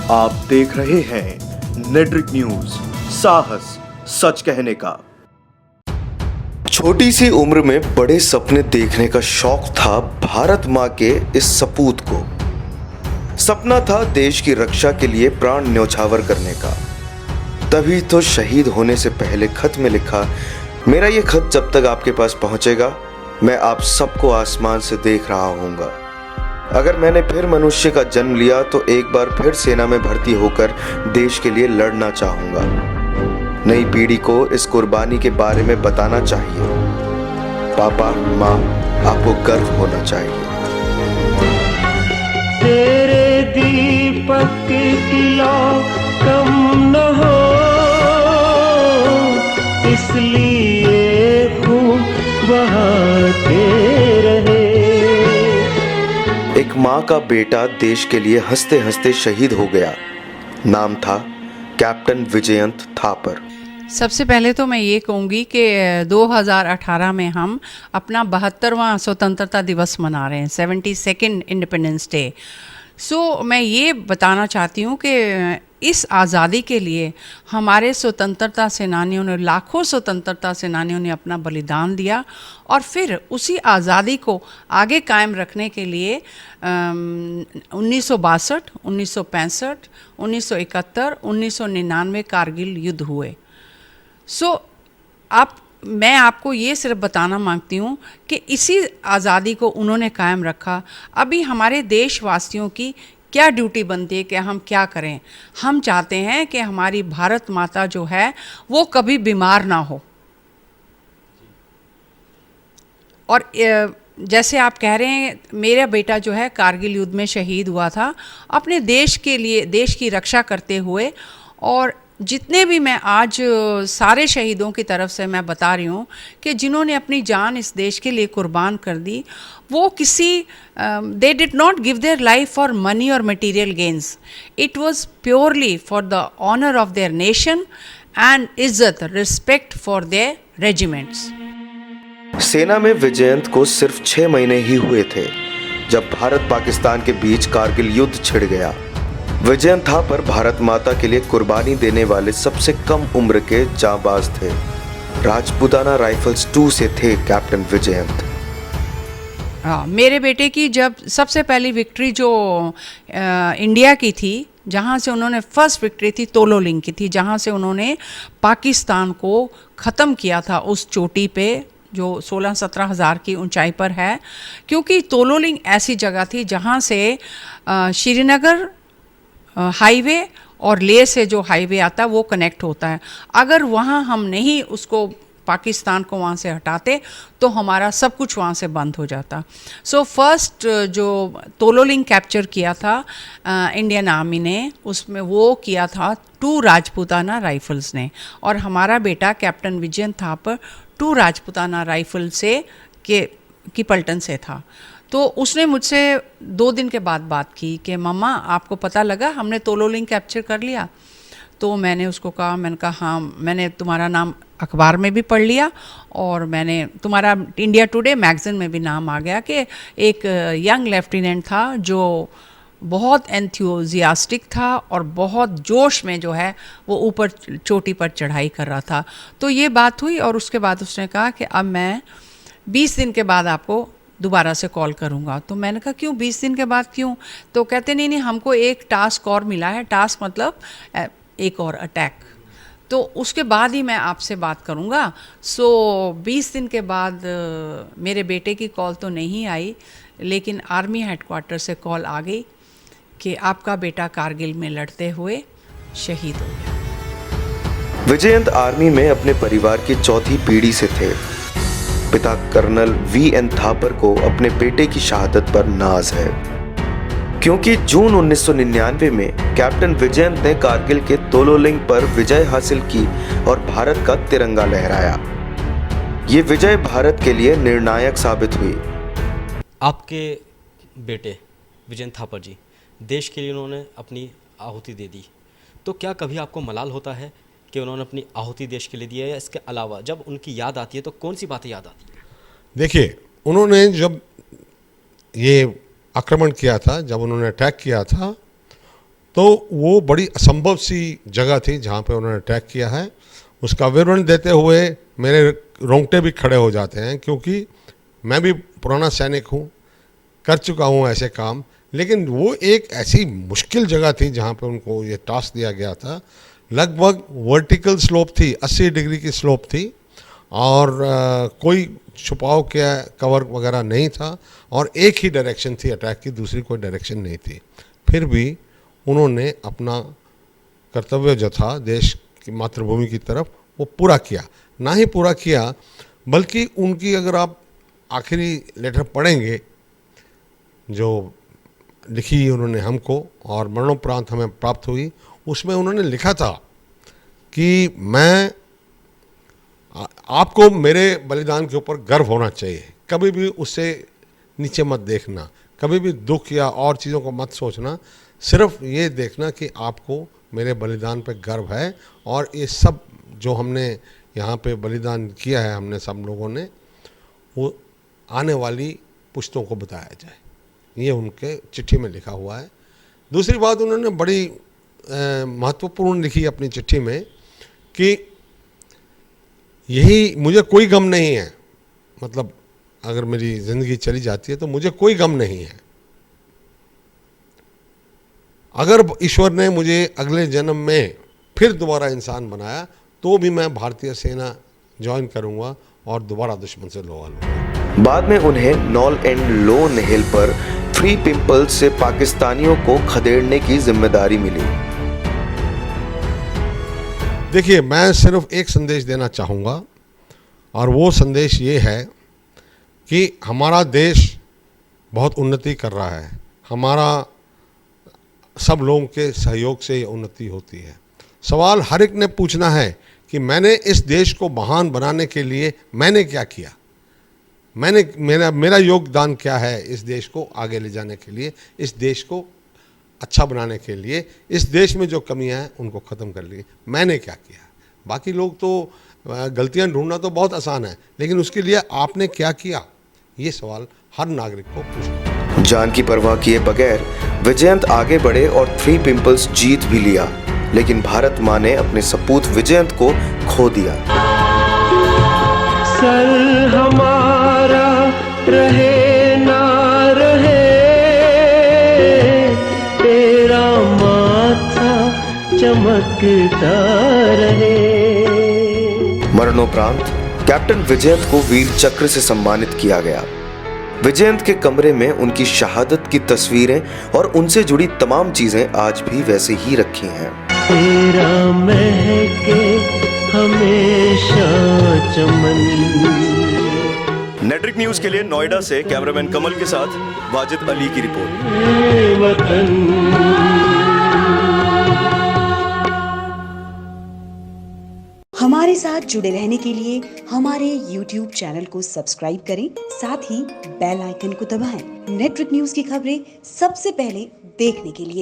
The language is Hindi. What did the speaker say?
आप देख रहे हैं नेट्रिक न्यूज, साहस सच कहने का। छोटी सी उम्र में बड़े सपने देखने का शौक था भारत मां के इस सपूत को। सपना था देश की रक्षा के लिए प्राण न्यौछावर करने का। तभी तो शहीद होने से पहले खत में लिखा, मेरा ये खत जब तक आपके पास पहुंचेगा मैं आप सबको आसमान से देख रहा हूंगा। अगर मैंने फिर मनुष्य का जन्म लिया तो एक बार फिर सेना में भर्ती होकर देश के लिए लड़ना चाहूंगा। नई पीढ़ी को इस कुर्बानी के बारे में बताना चाहिए। पापा माँ, आपको गर्व होना चाहिए। तेरे दीपक की लौ कम न हो, इसलिए खूब बहाते रहे। एक माँ का बेटा देश के लिए हंसते हंसते शहीद हो गया। नाम था कैप्टन विजयंत थापर। सबसे पहले तो मैं ये कहूँगी कि 2018 में हम अपना 72वां स्वतंत्रता दिवस मना रहे हैं, 72nd इंडिपेंडेंस डे। सो मैं ये बताना चाहती हूँ कि इस आज़ादी के लिए हमारे स्वतंत्रता सेनानियों ने, लाखों स्वतंत्रता सेनानियों ने अपना बलिदान दिया और फिर उसी आज़ादी को आगे कायम रखने के लिए 1962, 1965, 1971, 1999 कारगिल युद्ध हुए। मैं आपको ये सिर्फ बताना मांगती हूँ कि इसी आज़ादी को उन्होंने कायम रखा। अभी हमारे देशवासियों की क्या ड्यूटी बनती है कि हम क्या करें। हम चाहते हैं कि हमारी भारत माता जो है वो कभी बीमार ना हो। और जैसे आप कह रहे हैं, मेरा बेटा जो है कारगिल युद्ध में शहीद हुआ था अपने देश के लिए, देश की रक्षा करते हुए। और जितने भी मैं आज सारे शहीदों की तरफ से मैं बता रही हूँ कि जिन्होंने अपनी जान इस देश के लिए कुर्बान कर दी, वो किसी they did not give their life for money और material gains. It was purely for the honour of their nation and इज्जत, रिस्पेक्ट फॉर देयर रेजिमेंट्स। सेना में विजयंत को सिर्फ 6 महीने ही हुए थे जब भारत पाकिस्तान के बीच कारगिल युद्ध छिड़ गया। विजयंत थापर भारत माता के लिए कुर्बानी देने वाले सबसे कम उम्र के जांबाज थे। राजपूताना राइफल्स 2 से थे कैप्टन विजयंत। मेरे बेटे की जब सबसे पहली विक्ट्री जो इंडिया की थी, जहाँ से उन्होंने फर्स्ट विक्ट्री थी तोलोलिंग की थी, जहाँ से उन्होंने पाकिस्तान को ख़त्म किया था उस चोटी पे जो 16-17 हज़ार की ऊंचाई पर है। क्योंकि तोलोलिंग ऐसी जगह थी जहाँ से श्रीनगर हाईवे और लेह से जो हाईवे आता है वो कनेक्ट होता है। अगर वहाँ हम नहीं उसको, पाकिस्तान को वहाँ से हटाते तो हमारा सब कुछ वहाँ से बंद हो जाता। सो फर्स्ट जो तोलोलिंग कैप्चर किया था इंडियन आर्मी ने, उसमें वो किया था 2 राजपूताना राइफल्स ने। और हमारा बेटा कैप्टन विजयंत थापर 2 राजपूताना राइफल से की पलटन से था। तो उसने मुझसे 2 दिन के बाद बात की कि मम्मा आपको पता लगा हमने तोलोलिंग कैप्चर कर लिया। तो मैंने उसको कहा, मैंने कहा हाँ, मैंने तुम्हारा नाम अखबार में भी पढ़ लिया और मैंने तुम्हारा इंडिया टुडे मैगज़ीन में भी नाम आ गया कि एक यंग लेफ्टिनेंट था जो बहुत एंथुजियास्टिक था और बहुत जोश में जो है वो ऊपर चोटी पर चढ़ाई कर रहा था। तो ये बात हुई और उसके बाद उसने कहा कि अब मैं 20 दिन के बाद आपको दोबारा से कॉल करूँगा। तो मैंने कहा क्यों 20 दिन के बाद क्यों? तो कहते नहीं हमको एक टास्क और मिला है। टास्क मतलब एक और अटैक, तो उसके बाद ही मैं आपसे बात करूँगा। सो 20 दिन के बाद मेरे बेटे की कॉल तो नहीं आई, लेकिन आर्मी हेडक्वार्टर से कॉल आ गई कि आपका बेटा कारगिल में लड़ते हुए शहीद हो गया। विजयंत आर्मी में अपने परिवार की 4थी पीढ़ी से थे। पिता कर्नल वी.एन. थापर को अपने बेटे की शहादत पर नाज है, क्योंकि जून 1999 में कैप्टन विजयंत ने कारगिल के तोलोलिंग पर विजय हासिल की और भारत का तिरंगा लहराया। ये विजय भारत के लिए निर्णायक साबित हुई। आपके बेटे विजयंत थापर जी देश के लिए उन्होंने अपनी आहुति दे दी, तो क्या कभी आपको मलाल होता है कि उन्होंने अपनी आहुति देश के लिए दी है, या इसके अलावा जब उनकी याद आती है तो कौन सी बातें याद आती है? देखिए, उन्होंने जब ये आक्रमण किया था, जब उन्होंने अटैक किया था, तो वो बड़ी असंभव सी जगह थी जहाँ पे उन्होंने अटैक किया है। उसका विवरण देते हुए मेरे रोंगटे भी खड़े हो जाते हैं, क्योंकि मैं भी पुराना सैनिक हूँ, कर चुका हूँ ऐसे काम। लेकिन वो एक ऐसी मुश्किल जगह थी जहाँ पे उनको ये टास्क दिया गया था। लगभग वर्टिकल स्लोप थी, 80 डिग्री की स्लोप थी, और कोई छुपाव के कवर वगैरह नहीं था, और एक ही डायरेक्शन थी अटैक की, दूसरी कोई डायरेक्शन नहीं थी। फिर भी उन्होंने अपना कर्तव्य जो था देश की मातृभूमि की तरफ, वो पूरा किया। ना ही पूरा किया, बल्कि उनकी अगर आप आखिरी लेटर पढ़ेंगे जो लिखी उन्होंने हमको और मरणोपरांत हमें प्राप्त हुई, उसमें उन्होंने लिखा था कि मैं आपको मेरे बलिदान के ऊपर गर्व होना चाहिए, कभी भी उससे नीचे मत देखना, कभी भी दुख या और चीज़ों को मत सोचना, सिर्फ ये देखना कि आपको मेरे बलिदान पे गर्व है, और ये सब जो हमने यहाँ पे बलिदान किया है हमने सब लोगों ने, वो आने वाली पुश्तों को बताया जाए। ये उनके चिट्ठी में लिखा हुआ है। दूसरी बात उन्होंने बड़ी महत्वपूर्ण लिखी अपनी चिट्ठी में कि यही मुझे कोई गम नहीं है, मतलब अगर मेरी ज़िंदगी चली जाती है तो मुझे कोई गम नहीं है। अगर ईश्वर ने मुझे अगले जन्म में फिर दोबारा इंसान बनाया तो भी मैं भारतीय सेना ज्वाइन करूंगा और दोबारा दुश्मन से लोहा लूंगा। बाद में उन्हें नॉल एंड लोन हिल पर 3 पिंपल्स से पाकिस्तानियों को खदेड़ने की जिम्मेदारी मिली। देखिए, मैं सिर्फ एक संदेश देना चाहूँगा, और वो संदेश ये है कि हमारा देश बहुत उन्नति कर रहा है। हमारा सब लोगों के सहयोग से ये उन्नति होती है। सवाल हर एक ने पूछना है कि मैंने इस देश को महान बनाने के लिए मैंने क्या किया, मेरा योगदान क्या है इस देश को आगे ले जाने के लिए, इस देश को अच्छा बनाने के लिए, इस देश में जो कमियां हैं उनको ख़त्म कर लिए मैंने क्या किया। बाकी लोग तो गलतियां ढूंढना तो बहुत आसान है, लेकिन उसके लिए आपने क्या किया, ये सवाल हर नागरिक को पूछना। जान की परवाह किए बगैर विजयंत आगे बढ़े और 3 पिंपल्स जीत भी लिया, लेकिन भारत माँ ने अपने सपूत विजयंत को खो दिया। सर हमारा रहे ना रहे, तेरा माथा चमकता रहे। मरणोपरांत कैप्टन विजयंत को वीर चक्र से सम्मानित किया गया। विजयंत के कमरे में उनकी शहादत की तस्वीरें और उनसे जुड़ी तमाम चीजें आज भी वैसे ही रखी हैं। तेरा महके हमेशा चमन। नेटरिक न्यूज के लिए नोएडा से कैमरामैन कमल के साथ वाजिद अली की रिपोर्ट। हमारे साथ जुड़े रहने के लिए हमारे YouTube चैनल को सब्सक्राइब करें, साथ ही बेल आइकन को दबाएं। नेटरिक न्यूज की खबरें सबसे पहले देखने के लिए